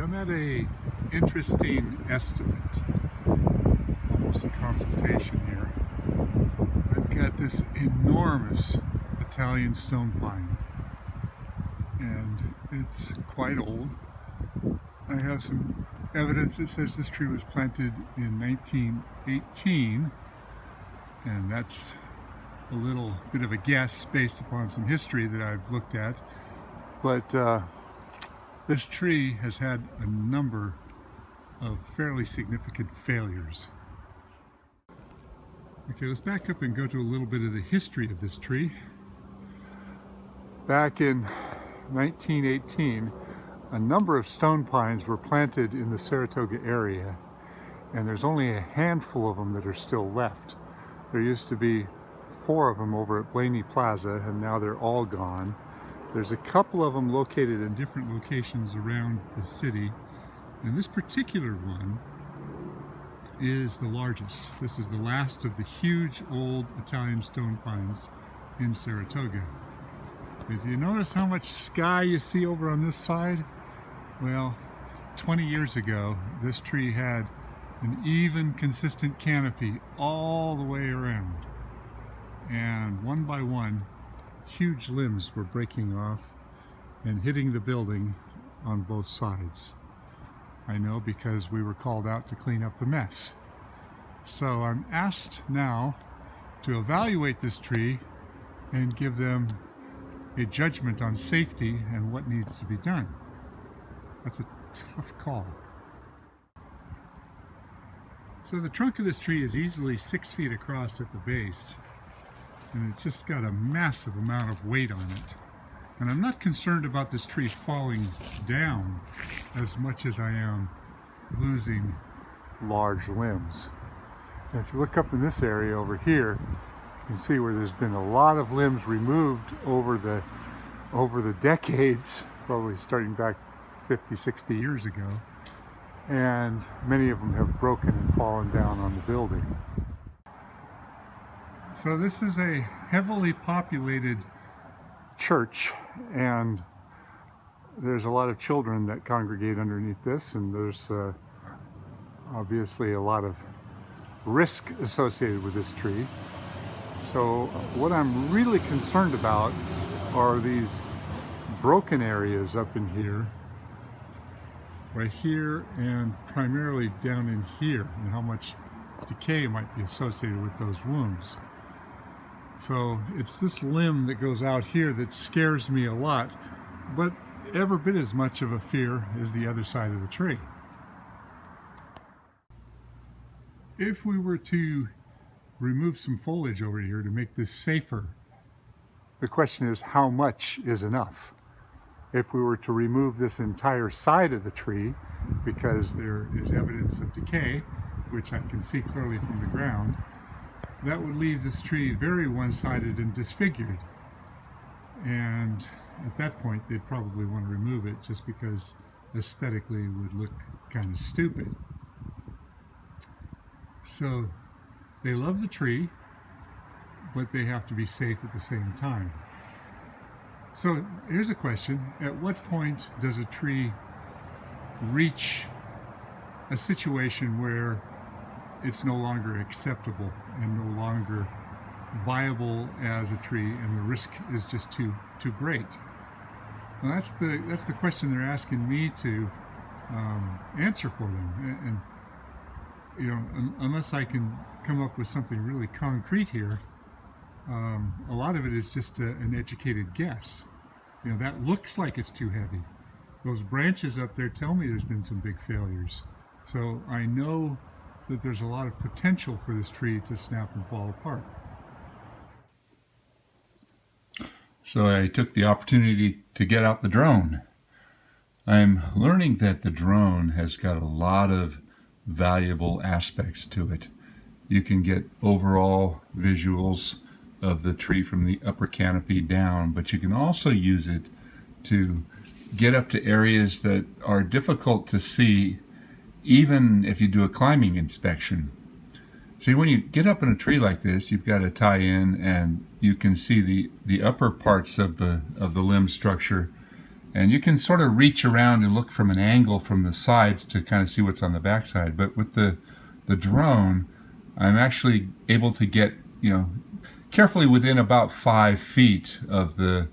I'm at a interesting estimate, almost a consultation here. I've got this enormous Italian stone pine, and it's quite old. I have some evidence that says this tree was planted in 1918, and that's a little bit of a guess based upon some history that I've looked at. But this tree has had a number of fairly significant failures. Okay, let's back up and go to a little bit of the history of this tree. Back in 1918, a number of stone pines were planted in the Saratoga area, and there's only a handful of them that are still left. There used to be 4 of them over at Blaney Plaza, and now they're all gone. There's a couple of them located in different locations around the city, and this particular one is the largest. This is the last of the huge old Italian stone pines in Saratoga. If you notice how much sky you see over on this side, well, 20 years ago, this tree had an even, consistent canopy all the way around. And one by one, huge limbs were breaking off and hitting the building on both sides. I know because we were called out to clean up the mess. So I'm asked now to evaluate this tree and give them a judgment on safety and what needs to be done. That's a tough call. So the trunk of this tree is easily 6 feet across at the base, and it's just got a massive amount of weight on it. And I'm not concerned about this tree falling down as much as I am losing large limbs. And if you look up in this area over here, you can see where there's been a lot of limbs removed over the decades, probably starting back 50, 60 years ago. And many of them have broken and fallen down on the building. So this is a heavily populated church, and there's a lot of children that congregate underneath this, and there's obviously a lot of risk associated with this tree. So what I'm really concerned about are these broken areas up in here, right here, and primarily down in here, and how much decay might be associated with those wounds. So it's this limb that goes out here that scares me a lot, but every bit as much of a fear as the other side of the tree. If we were to remove some foliage over here to make this safer, the question is, how much is enough? If we were to remove this entire side of the tree, because there is evidence of decay, which I can see clearly from the ground, that would leave this tree very one-sided and disfigured. And at that point, they'd probably want to remove it just because aesthetically it would look kind of stupid. So they love the tree, but they have to be safe at the same time. So here's a question: at what point does a tree reach a situation where it's no longer acceptable and no longer viable as a tree, and the risk is just too great? Well, that's the question they're asking me to answer for them. And you know, unless I can come up with something really concrete here, a lot of it is just an educated guess. You know, that looks like it's too heavy. Those branches up there tell me there's been some big failures. So I know that there's a lot of potential for this tree to snap and fall apart. So I took the opportunity to get out the drone. I'm learning that the drone has got a lot of valuable aspects to it. You can get overall visuals of the tree from the upper canopy down, but you can also use it to get up to areas that are difficult to see even if you do a climbing inspection. See, when you get up in a tree like this, you've got to tie in, and you can see the upper parts of the limb structure And you can sort of reach around and look from an angle from the sides to kind of see what's on the backside. But with the drone, I'm actually able to get, carefully within about 5 feet of the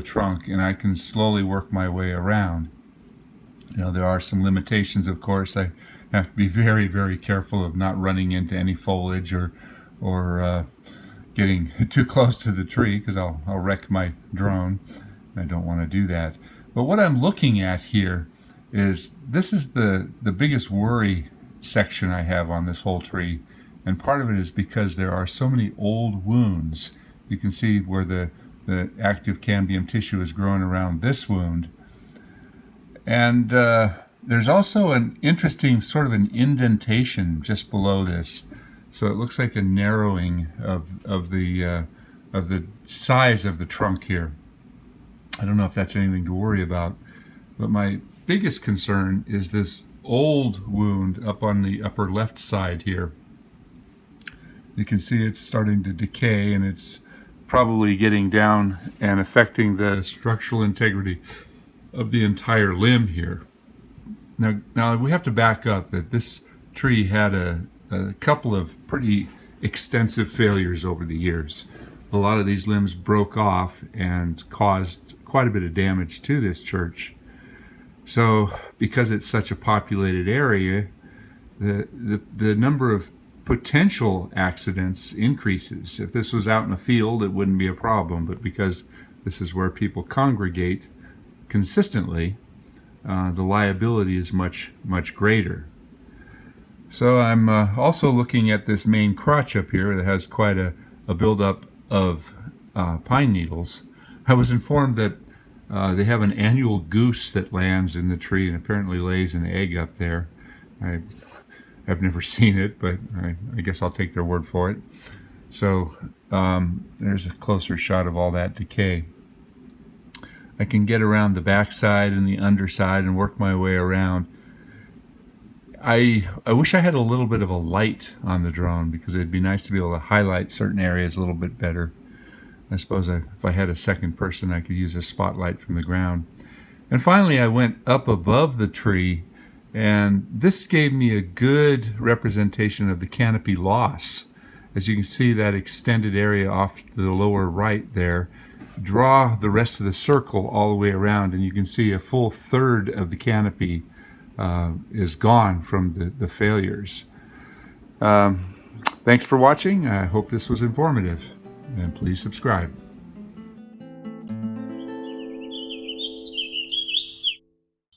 trunk, and I can slowly work my way around. There are some limitations, of course. I have to be very, very careful of not running into any foliage or getting too close to the tree, because I'll wreck my drone. I don't want to do that. But what I'm looking at here is, this is the biggest worry section I have on this whole tree. And part of it is because there are so many old wounds. You can see where the active cambium tissue is growing around this wound. And there's also an interesting sort of an indentation just below this. So it looks like a narrowing of the size of the trunk here. I don't know if that's anything to worry about, but my biggest concern is this old wound up on the upper left side here. You can see it's starting to decay, and it's probably getting down and affecting the structural integrity of the entire limb here. Now we have to back up that this tree had a couple of pretty extensive failures over the years. A lot of these limbs broke off and caused quite a bit of damage to this church. So because it's such a populated area, the number of potential accidents increases. If this was out in a field, it wouldn't be a problem, but because this is where people congregate consistently, the liability is much, much greater. So I'm also looking at this main crotch up here that has quite a buildup of pine needles. I was informed that they have an annual goose that lands in the tree and apparently lays an egg up there. I've never seen it, but I guess I'll take their word for it. So there's a closer shot of all that decay. I can get around the backside and the underside and work my way around. I wish I had a little bit of a light on the drone, because it'd be nice to be able to highlight certain areas a little bit better. I suppose if I had a second person, I could use a spotlight from the ground. And finally, I went up above the tree, and this gave me a good representation of the canopy loss. As you can see, that extended area off to the lower right there. Draw the rest of the circle all the way around, and you can see a full third of the canopy is gone from the failures. Thanks for watching. I hope this was informative, and please subscribe.